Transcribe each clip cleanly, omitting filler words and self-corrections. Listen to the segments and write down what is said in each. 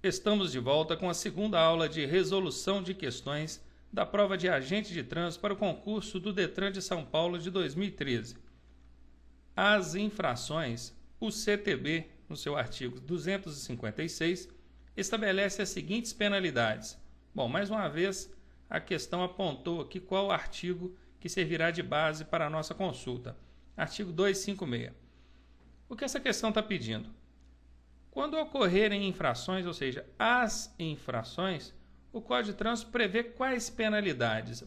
Estamos de volta com a segunda aula de resolução de questões da prova de agente de trânsito para o concurso do Detran de São Paulo de 2013. As infrações, o CTB, no seu artigo 256, estabelece as seguintes penalidades. Bom, mais uma vez, a questão apontou aqui qual o artigo que servirá de base para a nossa consulta. Artigo 256. O que essa questão está pedindo? Quando ocorrerem infrações, ou seja, as infrações, o Código de Trânsito prevê quais penalidades.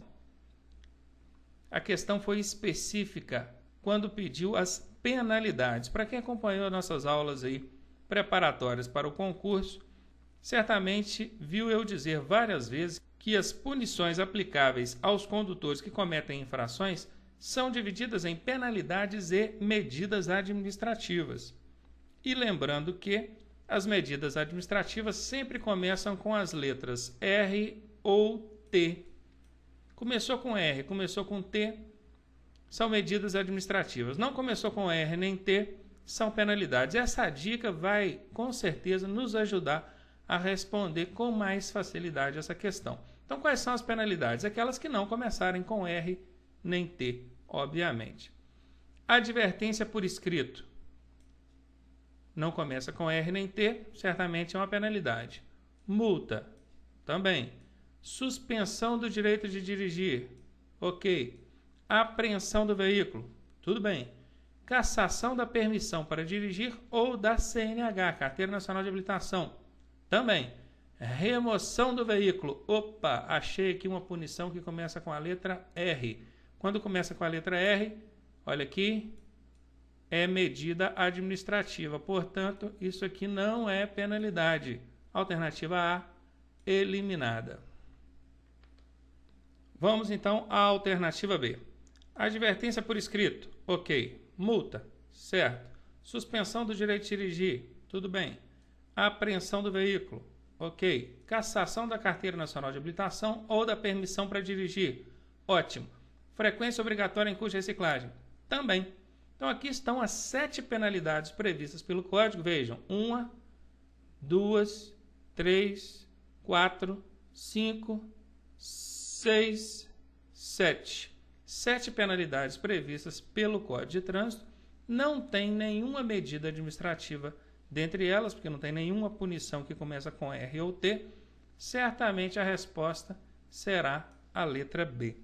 A questão foi específica quando pediu as penalidades. Para quem acompanhou nossas aulas aí preparatórias para o concurso, certamente viu eu dizer várias vezes que as punições aplicáveis aos condutores que cometem infrações são divididas em penalidades e medidas administrativas. E lembrando que as medidas administrativas sempre começam com as letras R ou T. Começou com R, começou com T, são medidas administrativas. Não começou com R nem T, são penalidades. Essa dica vai, com certeza, nos ajudar a responder com mais facilidade essa questão. Então, quais são as penalidades? Aquelas que não começarem com R nem T, obviamente. Advertência por escrito. Não começa com R nem T, certamente é uma penalidade. Multa, também. Suspensão do direito de dirigir, ok. Apreensão do veículo, tudo bem. Cassação da permissão para dirigir ou da CNH, Carteira Nacional de Habilitação, também. Remoção do veículo, opa, achei aqui uma punição que começa com a letra R. Quando começa com a letra R, olha aqui, é medida administrativa, portanto, isso aqui não é penalidade. Alternativa A, eliminada. Vamos então à alternativa B. Advertência por escrito, ok. Multa, certo. Suspensão do direito de dirigir, tudo bem. Apreensão do veículo, ok. Cassação da Carteira Nacional de Habilitação ou da permissão para dirigir, ótimo. Frequência obrigatória em curso de reciclagem, também. Então, aqui estão as 7 penalidades previstas pelo Código. Vejam, 1, 2, 3, 4, 5, 6, 7. 7 penalidades previstas pelo Código de Trânsito. Não tem nenhuma medida administrativa dentre elas, porque não tem nenhuma punição que começa com R ou T. Certamente a resposta será a letra B.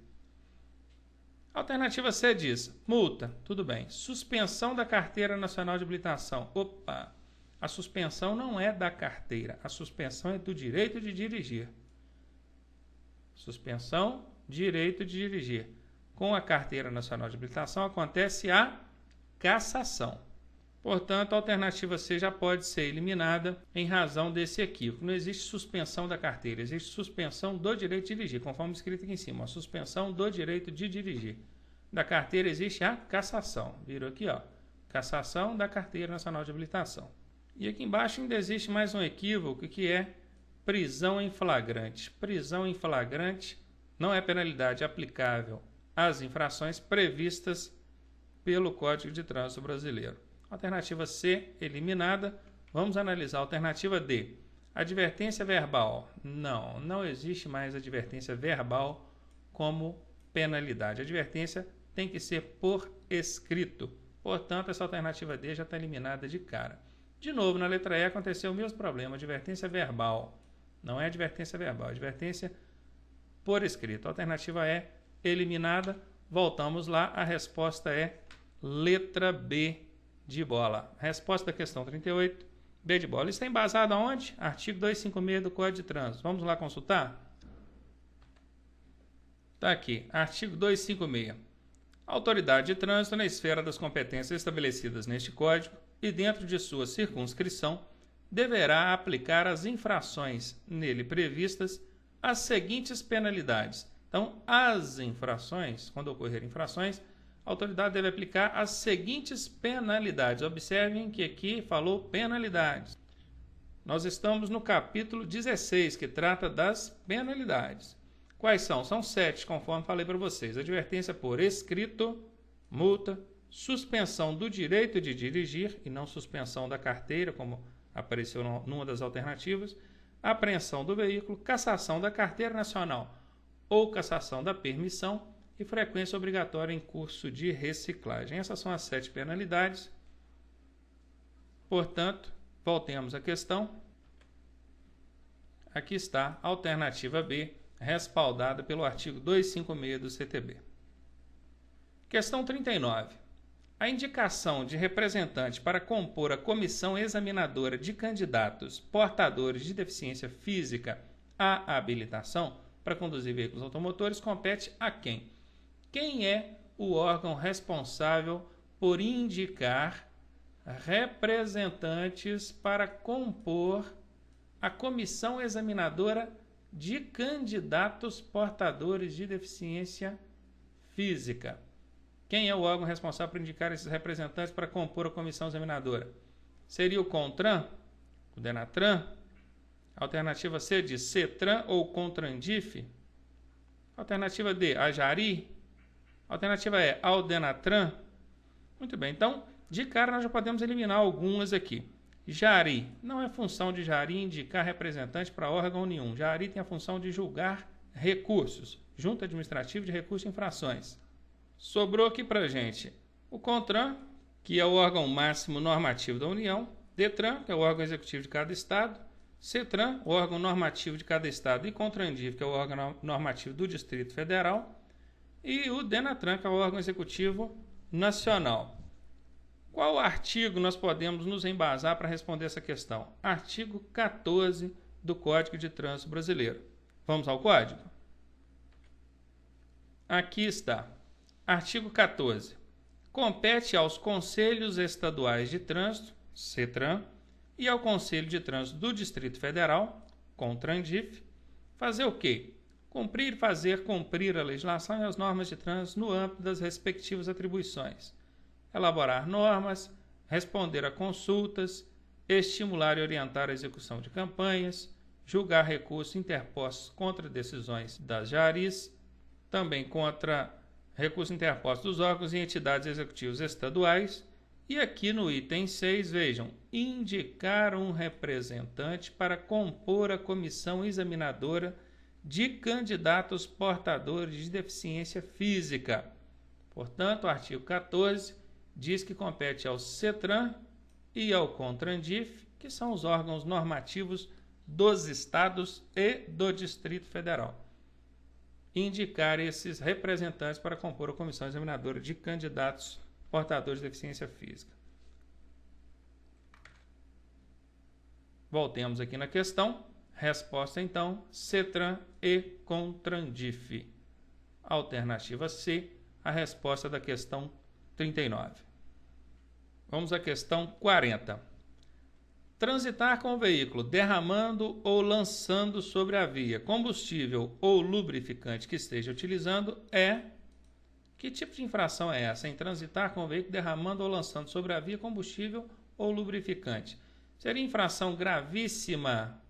Alternativa C diz, multa, tudo bem. Suspensão da Carteira Nacional de Habilitação. Opa, a suspensão não é da carteira, a suspensão é do direito de dirigir. Suspensão, direito de dirigir. Com a Carteira Nacional de Habilitação acontece a cassação. Portanto, a alternativa C já pode ser eliminada em razão desse equívoco. Não existe suspensão da carteira, existe suspensão do direito de dirigir, conforme escrito aqui em cima. A suspensão do direito de dirigir. Da carteira existe a cassação. Viram aqui, ó. Cassação da Carteira Nacional de Habilitação. E aqui embaixo ainda existe mais um equívoco, que é prisão em flagrante. Prisão em flagrante não é penalidade aplicável às infrações previstas pelo Código de Trânsito Brasileiro. Alternativa C, eliminada. Vamos analisar a alternativa D. Advertência verbal. Não existe mais advertência verbal como penalidade. A advertência tem que ser por escrito. Portanto, essa alternativa D já está eliminada de cara. De novo, na letra E aconteceu o mesmo problema. Advertência verbal. Não é advertência verbal, é advertência por escrito. A alternativa E, eliminada. Voltamos lá. A resposta é letra B de bola. Resposta da questão 38, B de bola. Isso está embasado aonde? Artigo 256 do Código de Trânsito. Vamos lá consultar? Está aqui, artigo 256. Autoridade de trânsito, na esfera das competências estabelecidas neste Código e dentro de sua circunscrição, deverá aplicar as infrações nele previstas as seguintes penalidades. Então, as infrações, quando ocorrerem infrações, a autoridade deve aplicar as seguintes penalidades. Observem que aqui falou penalidades. Nós estamos no capítulo 16, que trata das penalidades. Quais são? São 7, conforme falei para vocês. Advertência por escrito, multa, suspensão do direito de dirigir, e não suspensão da carteira, como apareceu numa das alternativas, apreensão do veículo, cassação da carteira nacional ou cassação da permissão e frequência obrigatória em curso de reciclagem. Essas são as 7 penalidades. Portanto, voltemos à questão. Aqui está a alternativa B, respaldada pelo artigo 256 do CTB. Questão 39. A indicação de representante para compor a comissão examinadora de candidatos portadores de deficiência física à habilitação para conduzir veículos automotores compete a quem? Quem é o órgão responsável por indicar representantes para compor a comissão examinadora de candidatos portadores de deficiência física? Quem é o órgão responsável por indicar esses representantes para compor a comissão examinadora? Seria o CONTRAN? O DENATRAN? Alternativa C de CETRAN ou CONTRANDIF? Alternativa D, a JARI? Alternativa E, ao DENATRAN? Muito bem, então, de cara nós já podemos eliminar algumas aqui. JARI, não é função de JARI indicar representante para órgão nenhum. JARI tem a função de julgar recursos, Junta Administrativa de Recursos e Infrações. Sobrou aqui para a gente o CONTRAN, que é o órgão máximo normativo da União, DETRAN, que é o órgão executivo de cada estado, CETRAN, o órgão normativo de cada estado, e CONTRANDIF, que é o órgão normativo do Distrito Federal, e o DENATRAN, que é o órgão executivo nacional. Qual artigo nós podemos nos embasar para responder essa questão? Artigo 14 do Código de Trânsito Brasileiro. Vamos ao código? Aqui está. Artigo 14. Compete aos Conselhos Estaduais de Trânsito, CETRAN, e ao Conselho de Trânsito do Distrito Federal, CONTRANDIF, fazer o quê? Fazer cumprir a legislação e as normas de trânsito no âmbito das respectivas atribuições. Elaborar normas, responder a consultas, estimular e orientar a execução de campanhas, julgar recursos interpostos contra decisões das JARIs, também contra recursos interpostos dos órgãos e entidades executivas estaduais. E aqui no item 6, vejam, indicar um representante para compor a comissão examinadora de candidatos portadores de deficiência física. Portanto, o artigo 14 diz que compete ao CETRAN e ao CONTRANDIF, que são os órgãos normativos dos estados e do Distrito Federal, indicar esses representantes para compor a comissão examinadora de candidatos portadores de deficiência física. Voltemos aqui na questão. Resposta, então, CETRAN e CONTRANDIF. Alternativa C, a resposta da questão 39. Vamos à questão 40. Transitar com o veículo derramando ou lançando sobre a via combustível ou lubrificante que esteja utilizando é... Que tipo de infração é essa, em transitar com o veículo derramando ou lançando sobre a via combustível ou lubrificante? Seria infração gravíssima,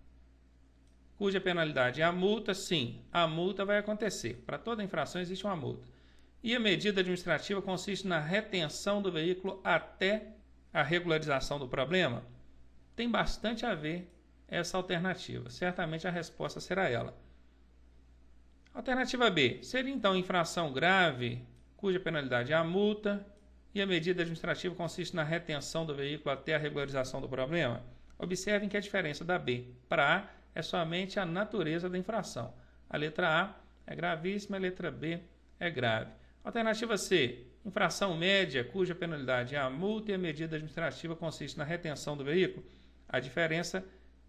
cuja penalidade é a multa? Sim, a multa vai acontecer. Para toda infração existe uma multa. E a medida administrativa consiste na retenção do veículo até a regularização do problema? Tem bastante a ver essa alternativa. Certamente a resposta será ela. Alternativa B. Seria então infração grave, cuja penalidade é a multa, e a medida administrativa consiste na retenção do veículo até a regularização do problema? Observem que a diferença da B para A é somente a natureza da infração. A letra A é gravíssima, a letra B é grave. Alternativa C. Infração média, cuja penalidade é a multa e a medida administrativa consiste na retenção do veículo? A diferença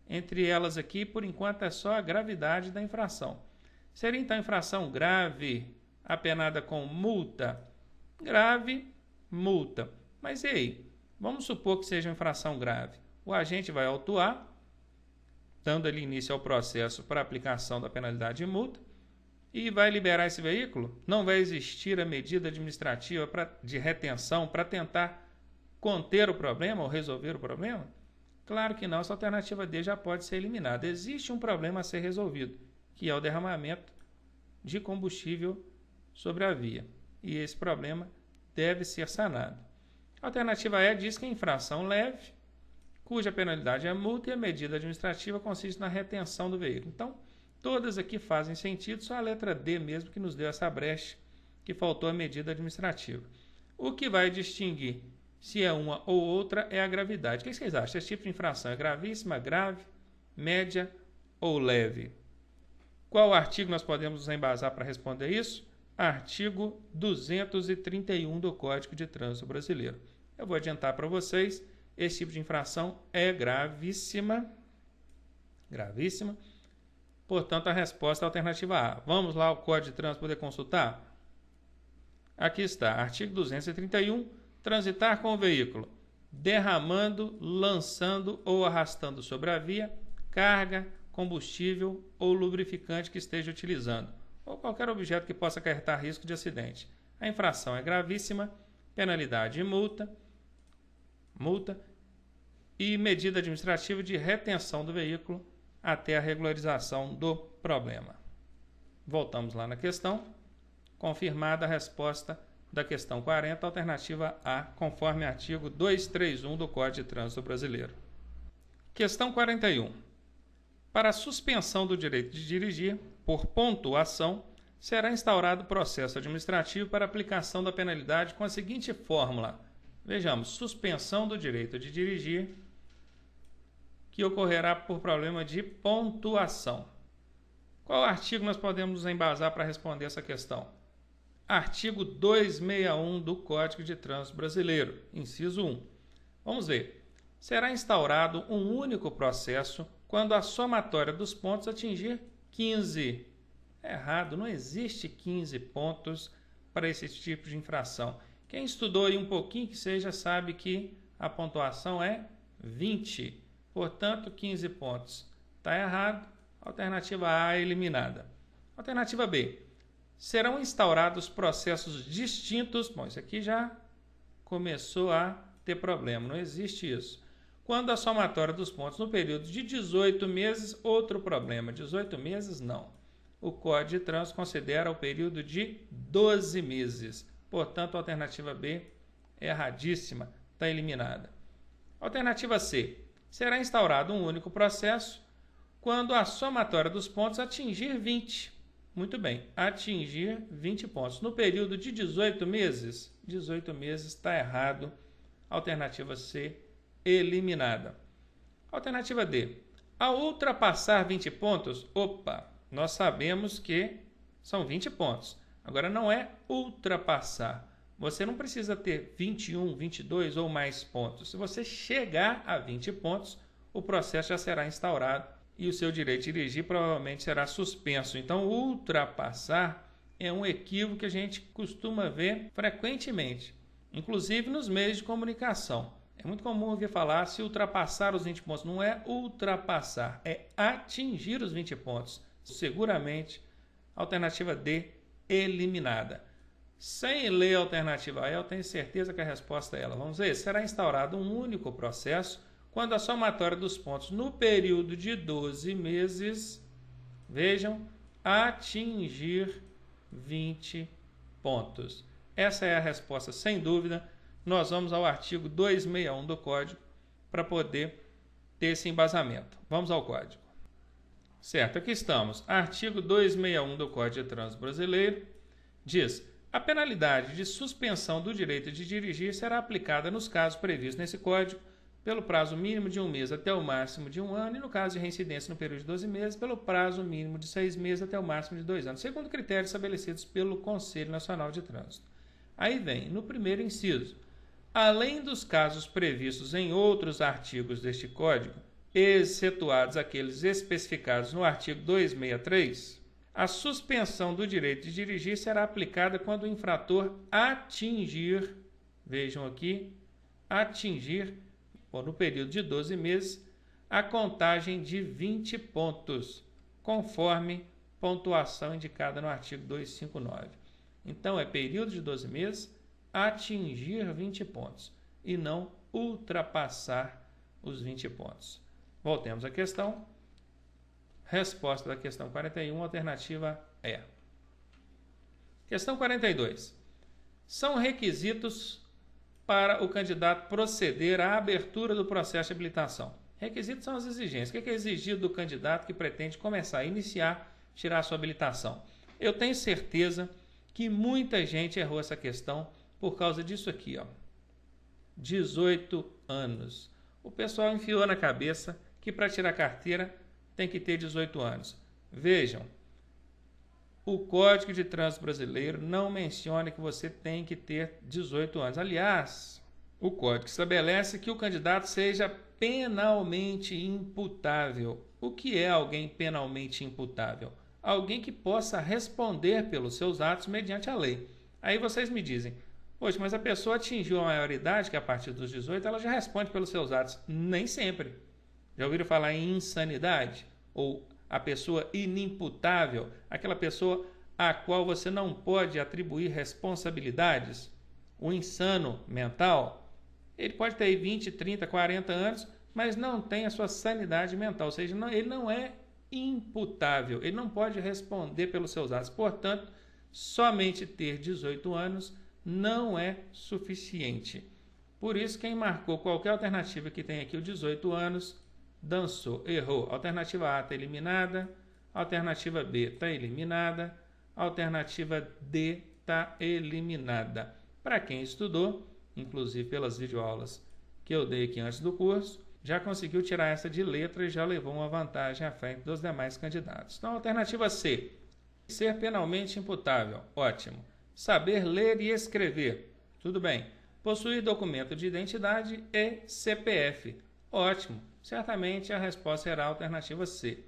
entre elas aqui, por enquanto, é só a gravidade da infração. Seria então infração grave, apenada com multa? Grave, multa. Mas e aí? Vamos supor que seja infração grave. O agente vai autuar, dando ali início ao processo para aplicação da penalidade de multa, e vai liberar esse veículo? Não vai existir a medida administrativa de retenção para tentar conter o problema ou resolver o problema? Claro que não, essa alternativa D já pode ser eliminada. Existe um problema a ser resolvido, que é o derramamento de combustível sobre a via. E esse problema deve ser sanado. A alternativa E diz que a infração leve, cuja penalidade é multa e a medida administrativa consiste na retenção do veículo. Então, todas aqui fazem sentido, só a letra D mesmo que nos deu essa brecha, que faltou a medida administrativa. O que vai distinguir se é uma ou outra é a gravidade. O que vocês acham? Esse tipo de infração é gravíssima, grave, média ou leve? Qual artigo nós podemos nos embasar para responder isso? Artigo 231 do Código de Trânsito Brasileiro. Eu vou adiantar para vocês, esse tipo de infração é gravíssima. Gravíssima. Portanto, a resposta é a alternativa A. Vamos lá ao Código de Trânsito poder consultar? Aqui está, artigo 231, transitar com o veículo, derramando, lançando ou arrastando sobre a via, carga, combustível ou lubrificante que esteja utilizando, ou qualquer objeto que possa acarretar risco de acidente. A infração é gravíssima, penalidade e multa e medida administrativa de retenção do veículo até a regularização do problema. Voltamos lá na questão. Confirmada a resposta da questão 40, alternativa A, conforme artigo 231 do Código de Trânsito Brasileiro. Questão 41. Para a suspensão do direito de dirigir, por pontuação, será instaurado processo administrativo para aplicação da penalidade com a seguinte fórmula. Vejamos, suspensão do direito de dirigir, que ocorrerá por problema de pontuação. Qual artigo nós podemos nos embasar para responder essa questão? Artigo 261 do Código de Trânsito Brasileiro, inciso 1. Vamos ver. Será instaurado um único processo quando a somatória dos pontos atingir 15. Errado, não existe 15 pontos para esse tipo de infração. Quem estudou aí um pouquinho que seja sabe que a pontuação é 20. Portanto, 15 pontos. Está errado. Alternativa A é eliminada. Alternativa B. Serão instaurados processos distintos. Bom, isso aqui já começou a ter problema. Não existe isso. Quando a somatória dos pontos no período de 18 meses, outro problema. 18 meses, não. O Código de Trânsito considera o período de 12 meses. Portanto, a alternativa B é erradíssima. Está eliminada. Alternativa C. Será instaurado um único processo quando a somatória dos pontos atingir 20. Muito bem, atingir 20 pontos. No período de 18 meses, 18 meses está errado. Alternativa C, eliminada. Alternativa D. Ao ultrapassar 20 pontos, nós sabemos que são 20 pontos. Agora não é ultrapassar. Você não precisa ter 21, 22 ou mais pontos. Se você chegar a 20 pontos, o processo já será instaurado e o seu direito de dirigir provavelmente será suspenso. Então, ultrapassar é um equívoco que a gente costuma ver frequentemente, inclusive nos meios de comunicação. É muito comum ouvir falar se ultrapassar os 20 pontos. Não é ultrapassar, é atingir os 20 pontos. Seguramente, alternativa D, eliminada. Sem ler a alternativa A, eu tenho certeza que a resposta é ela. Vamos ver, será instaurado um único processo quando a somatória dos pontos no período de 12 meses, vejam, atingir 20 pontos. Essa é a resposta, sem dúvida. Nós vamos ao artigo 261 do Código para poder ter esse embasamento. Vamos ao Código. Certo, aqui estamos. Artigo 261 do Código de Trânsito Brasileiro diz: a penalidade de suspensão do direito de dirigir será aplicada nos casos previstos nesse Código pelo prazo mínimo de 1 mês até o máximo de 1 ano e, no caso de reincidência no período de 12 meses, pelo prazo mínimo de 6 meses até o máximo de 2 anos, segundo critérios estabelecidos pelo Conselho Nacional de Trânsito. Aí vem, no primeiro inciso, além dos casos previstos em outros artigos deste Código, excetuados aqueles especificados no artigo 263, a suspensão do direito de dirigir será aplicada quando o infrator atingir, vejam aqui, atingir, no período de 12 meses, a contagem de 20 pontos, conforme pontuação indicada no artigo 259. Então, é período de 12 meses, atingir 20 pontos, e não ultrapassar os 20 pontos. Voltemos à questão. Resposta da questão 41, alternativa E. Questão 42. São requisitos para o candidato proceder à abertura do processo de habilitação. Requisitos são as exigências. O que é exigido do candidato que pretende começar, iniciar, tirar sua habilitação? Eu tenho certeza que muita gente errou essa questão por causa disso aqui, ó. 18 anos. O pessoal enfiou na cabeça que para tirar carteira tem que ter 18 anos. Vejam, o Código de Trânsito Brasileiro não menciona que você tem que ter 18 anos. Aliás, o Código estabelece que o candidato seja penalmente imputável. O que é alguém penalmente imputável? Alguém que possa responder pelos seus atos mediante a lei. Aí vocês me dizem, poxa, mas a pessoa atingiu a maioridade, que é a partir dos 18, ela já responde pelos seus atos. Nem sempre. Já ouviram falar em insanidade? Ou a pessoa inimputável, aquela pessoa a qual você não pode atribuir responsabilidades? O insano mental, ele pode ter 20, 30, 40 anos, mas não tem a sua sanidade mental, ou seja, ele não é imputável, ele não pode responder pelos seus atos. Portanto, somente ter 18 anos não é suficiente. Por isso, quem marcou qualquer alternativa que tem aqui o 18 anos, dançou, errou. Alternativa A está eliminada, alternativa B está eliminada, alternativa D está eliminada. Para quem estudou, inclusive pelas videoaulas que eu dei aqui antes do curso, já conseguiu tirar essa de letra e já levou uma vantagem à frente dos demais candidatos. Então, alternativa C, ser penalmente imputável, ótimo. Saber ler e escrever, tudo bem. Possuir documento de identidade e CPF, ótimo. Certamente a resposta será a alternativa C.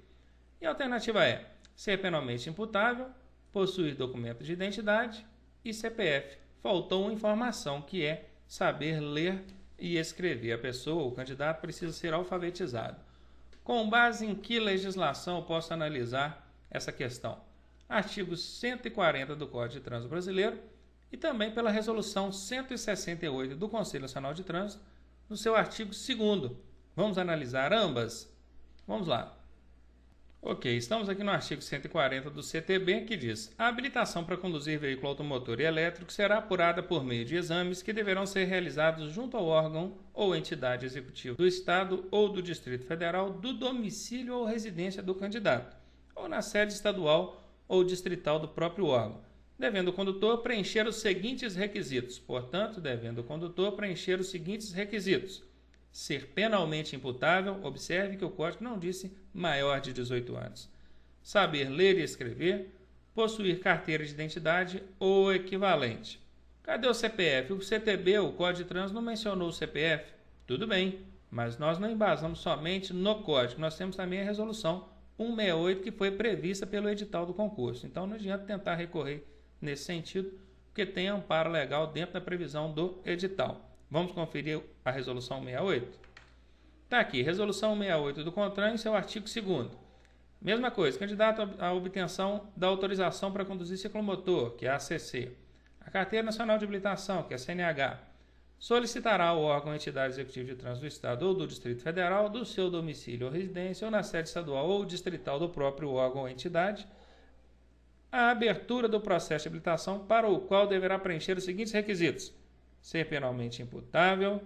E a alternativa E, ser penalmente imputável, possuir documento de identidade e CPF. Faltou uma informação que é saber ler e escrever. A pessoa, o candidato, precisa ser alfabetizado. Com base em que legislação eu posso analisar essa questão? Artigo 140 do Código de Trânsito Brasileiro e também pela Resolução 168 do Conselho Nacional de Trânsito, no seu artigo 2º. Vamos analisar ambas? Vamos lá. Ok, estamos aqui no artigo 140 do CTB, que diz: a habilitação para conduzir veículo automotor e elétrico será apurada por meio de exames que deverão ser realizados junto ao órgão ou entidade executiva do Estado ou do Distrito Federal do domicílio ou residência do candidato, ou na sede estadual ou distrital do próprio órgão, devendo o condutor preencher os seguintes requisitos. Portanto, devendo o condutor preencher os seguintes requisitos: ser penalmente imputável, observe que o Código não disse maior de 18 anos. Saber ler e escrever, possuir carteira de identidade ou equivalente. Cadê o CPF? O CTB, o Código de Trânsito, não mencionou o CPF. Tudo bem, mas nós não embasamos somente no Código, nós temos também a Resolução 168 que foi prevista pelo edital do concurso. Então não adianta tentar recorrer nesse sentido, porque tem amparo legal dentro da previsão do edital. Vamos conferir a Resolução 168? Está aqui, Resolução 168 do CONTRAN, em seu artigo 2º. Mesma coisa, candidato à obtenção da autorização para conduzir ciclomotor, que é a ACC. A Carteira Nacional de Habilitação, que é a CNH. Solicitará ao órgão ou entidade executiva de trânsito do Estado ou do Distrito Federal, do seu domicílio ou residência, ou na sede estadual ou distrital do próprio órgão ou entidade, a abertura do processo de habilitação para o qual deverá preencher os seguintes requisitos: ser penalmente imputável,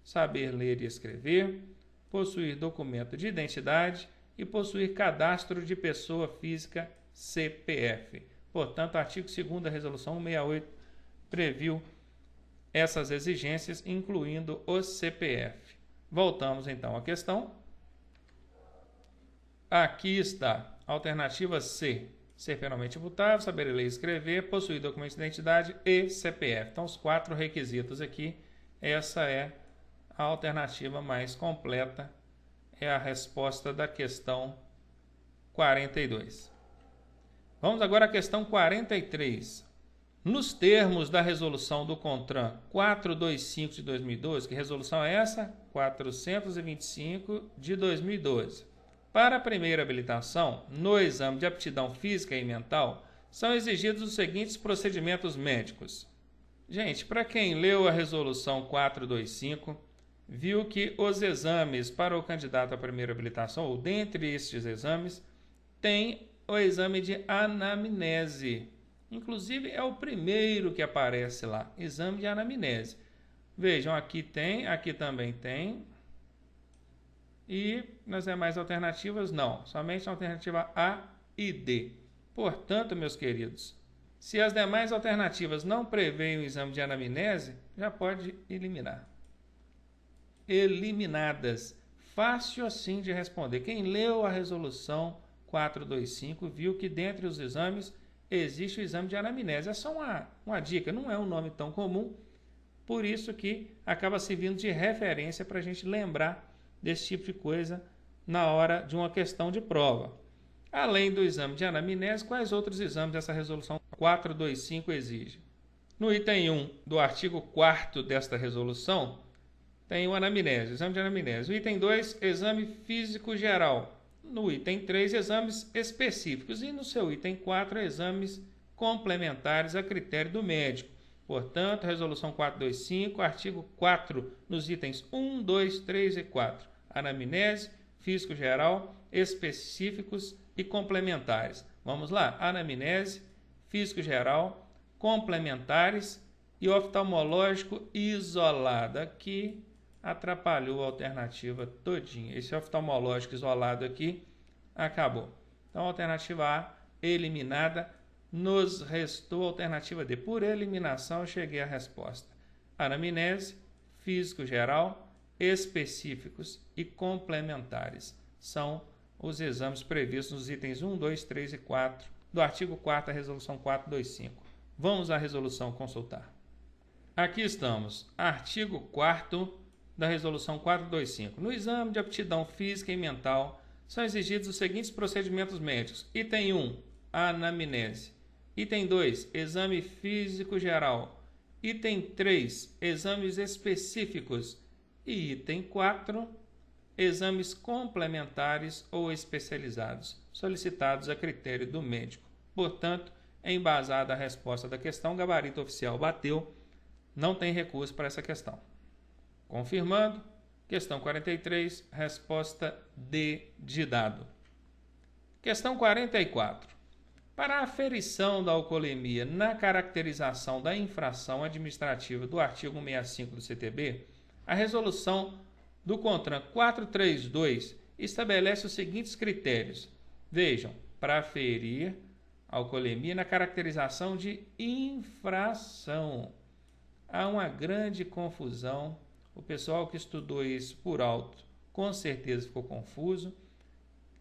saber ler e escrever, possuir documento de identidade e possuir cadastro de pessoa física CPF. Portanto, o artigo 2º da Resolução 168 previu essas exigências, incluindo o CPF. Voltamos então à questão. Aqui está, alternativa C, ser penalmente imputável, saber ler e escrever, possuir documento de identidade e CPF. Então, os 4 requisitos aqui, essa é a alternativa mais completa, é a resposta da questão 42. Vamos agora à questão 43. Nos termos da resolução do CONTRAN 425 de 2012, que resolução é essa? 425 de 2012. Para a primeira habilitação, no exame de aptidão física e mental, são exigidos os seguintes procedimentos médicos. Gente, para quem leu a resolução 425, viu que os exames para o candidato à primeira habilitação, ou dentre estes exames, tem o exame de anamnese. Inclusive, é o primeiro que aparece lá, exame de anamnese. Vejam, aqui tem, aqui também tem. E nas demais alternativas, não. Somente a alternativa A e D. Portanto, meus queridos, se as demais alternativas não preveem o exame de anamnese, já pode eliminar. Eliminadas. Fácil assim de responder. Quem leu a resolução 425 viu que dentre os exames existe o exame de anamnese. É só uma dica, não é um nome tão comum, por isso que acaba servindo de referência para a gente lembrar desse tipo de coisa na hora de uma questão de prova. Além do exame de anamnese, quais outros exames essa resolução 425 exige? No item 1 do artigo 4º desta resolução, tem o anamnese, exame de anamnese. No item 2, exame físico geral. No item 3, exames específicos. E no seu item 4, exames complementares a critério do médico. Portanto, resolução 425, artigo 4, nos itens 1, 2, 3 e 4. Anamnese, físico geral, específicos e complementares. Vamos lá, anamnese, físico geral, complementares e oftalmológico isolado. Aqui atrapalhou a alternativa todinha. Esse oftalmológico isolado aqui acabou. Então, a alternativa A eliminada. Nos restou a alternativa D. Por eliminação, eu cheguei à resposta. Anamnese, físico geral, específicos e complementares. São os exames previstos nos itens 1, 2, 3 e 4 do artigo 4º da resolução 425. Vamos à resolução consultar. Aqui estamos. Artigo 4º da resolução 425. No exame de aptidão física e mental, são exigidos os seguintes procedimentos médicos. Item 1, anamnese. Item 2, exame físico geral. Item 3, exames específicos. E item 4, exames complementares ou especializados, solicitados a critério do médico. Portanto, embasada a resposta da questão, gabarito oficial bateu, não tem recurso para essa questão. Confirmando, questão 43, resposta D de dado. Questão 44. Para a aferição da alcoolemia na caracterização da infração administrativa do artigo 165 do CTB, a resolução do CONTRAN 432 estabelece os seguintes critérios. Vejam, para aferir alcoolemia na caracterização de infração. Há uma grande confusão. O pessoal que estudou isso por alto, com certeza ficou confuso.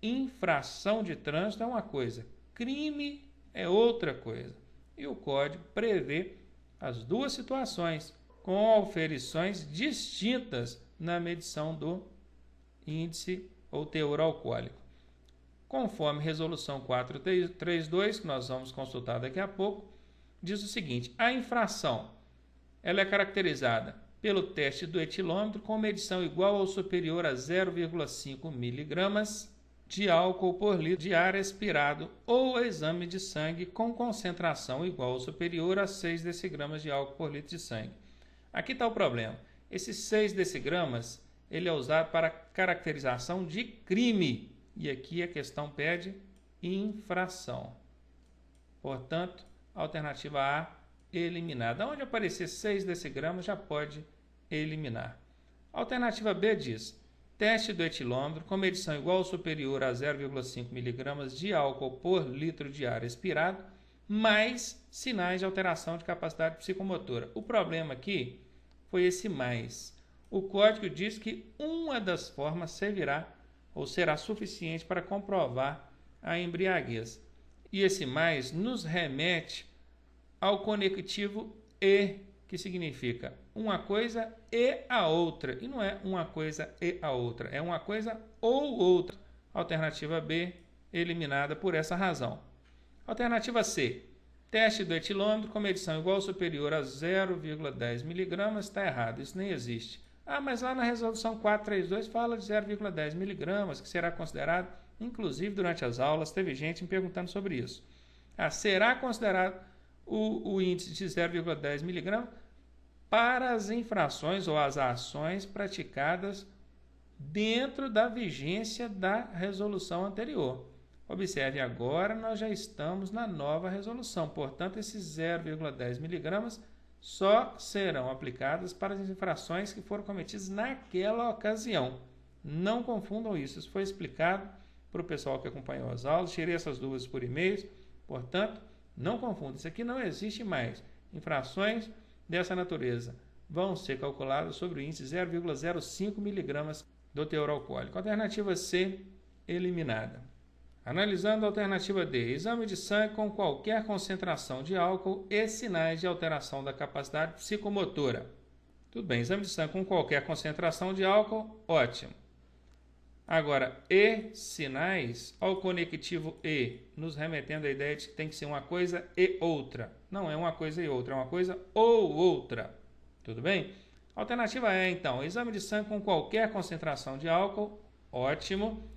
Infração de trânsito é uma coisa, crime é outra coisa. E o Código prevê as duas situações, com auferições distintas na medição do índice ou teor alcoólico. Conforme resolução 432, que nós vamos consultar daqui a pouco, diz o seguinte: a infração ela é caracterizada pelo teste do etilômetro com medição igual ou superior a 0,5 mg de álcool por litro de ar expirado ou exame de sangue com concentração igual ou superior a 6 decigramas de álcool por litro de sangue. Aqui está o problema. Esses 6 decigramas ele é usado para caracterização de crime. E aqui a questão pede infração. Portanto, alternativa A eliminada. Onde aparecer 6 decigramas já pode eliminar. Alternativa B diz: teste do etilômetro com medição igual ou superior a 0,5 mg de álcool por litro de ar expirado, mais sinais de alteração de capacidade psicomotora. O problema aqui foi esse mais. O código diz que uma das formas servirá ou será suficiente para comprovar a embriaguez. E esse mais nos remete ao conectivo e, que significa uma coisa e a outra. E não é uma coisa e a outra, é uma coisa ou outra. Alternativa B, eliminada por essa razão. Alternativa C, teste do etilômetro com medição igual ou superior a 0,10 mg, está errado, isso nem existe. Ah, mas lá na resolução 432 fala de 0,10 mg, que será considerado, inclusive durante as aulas, teve gente me perguntando sobre isso. Ah, será considerado o índice de 0,10 mg para as infrações ou as ações praticadas dentro da vigência da resolução anterior. Observe, agora nós já estamos na nova resolução, portanto, esses 0,10 mg só serão aplicadas para as infrações que foram cometidas naquela ocasião. Não confundam isso. Isso foi explicado para o pessoal que acompanhou as aulas. Tirei essas dúvidas por e-mails. Portanto, não confundam. Isso aqui não existe mais. Infrações dessa natureza vão ser calculadas sobre o índice 0,05 mg do teor alcoólico. Alternativa C, eliminada. Analisando a alternativa D, exame de sangue com qualquer concentração de álcool e sinais de alteração da capacidade psicomotora. Tudo bem, exame de sangue com qualquer concentração de álcool, ótimo. Agora, e sinais, ao conectivo e, nos remetendo à ideia de que tem que ser uma coisa e outra. Não é uma coisa e outra, é uma coisa ou outra. Tudo bem? Alternativa E, então, exame de sangue com qualquer concentração de álcool, ótimo.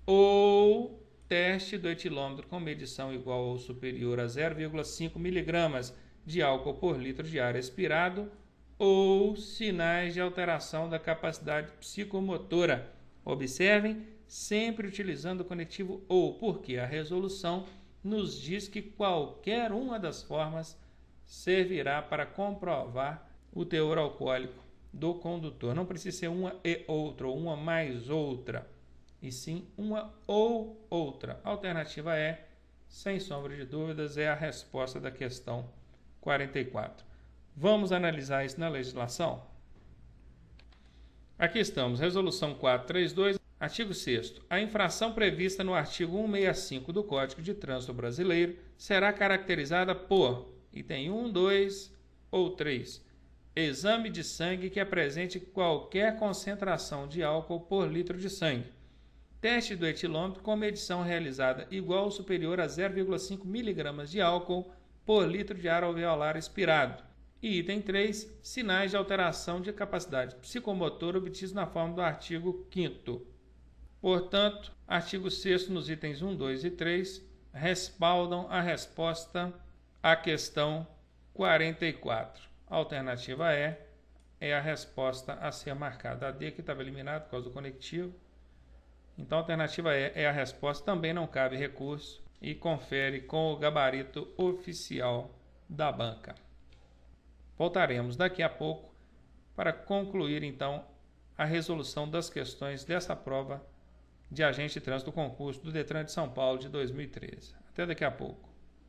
Ou teste do etilômetro com medição igual ou superior a 0,5 mg de álcool por litro de ar expirado, ou sinais de alteração da capacidade psicomotora. Observem, sempre utilizando o conectivo ou, porque a resolução nos diz que qualquer uma das formas servirá para comprovar o teor alcoólico do condutor. Não precisa ser uma e outra, ou uma mais outra, e sim uma ou outra. A alternativa E, sem sombra de dúvidas, é a resposta da questão 44. Vamos analisar isso na legislação? Aqui estamos, resolução 432, artigo 6º. A infração prevista no artigo 165 do Código de Trânsito Brasileiro será caracterizada por, item 1, 2 ou 3, exame de sangue que apresente qualquer concentração de álcool por litro de sangue. Teste do etilômetro com medição realizada igual ou superior a 0,5 mg de álcool por litro de ar alveolar expirado. E item 3, sinais de alteração de capacidade psicomotora obtidos na forma do artigo 5º. Portanto, artigo 6º nos itens 1, 2 e 3 respaldam a resposta à questão 44. A alternativa E é a resposta a ser marcada. A D que estava eliminada por causa do conectivo. Então, a alternativa E é a resposta. Também não cabe recurso e confere com o gabarito oficial da banca. Voltaremos daqui a pouco para concluir, então, a resolução das questões dessa prova de agente de trânsito do concurso do Detran de São Paulo de 2013. Até daqui a pouco.